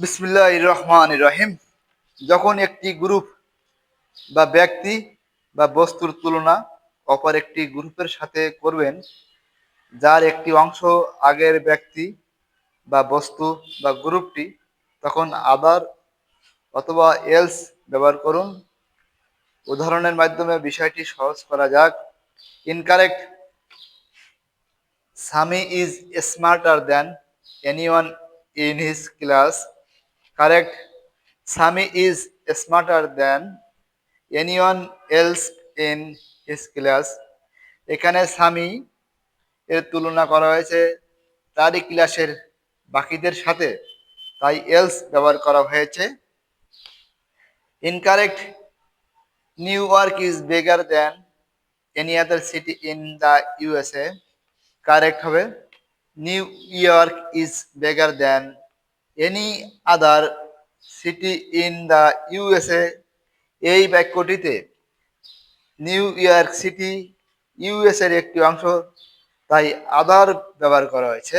বিসমিল্লাহির রহমানির রহিম। যখন একটি গ্রুপ বা ব্যক্তি বা বস্তুর তুলনা অপর একটি গ্রুপের সাথে করবেন, যার একটি অংশ আগের ব্যক্তি বা বস্তু বা গ্রুপটি, তখন আদার অথবা এলস ব্যবহার করুন। উদাহরণের মাধ্যমে বিষয়টি সহজ করা যাক। Incorrect: Sami is smarter than anyone in his class. Correct: Sami is smarter than anyone else in his class. এখানে সামি এর তুলনা করা হয়েছে তারই ক্লাসের বাকিদের সাথে, তাই এলস ব্যবহার করা হয়েছে। Incorrect: New York is bigger than any other city in the USA. Correct হবে New York is bigger than any other city in the USA. এই বাক্যটিতে নিউ ইয়র্ক সিটি ইউএস এর একটি অংশ, তাই আদার ব্যবহার করা হয়েছে।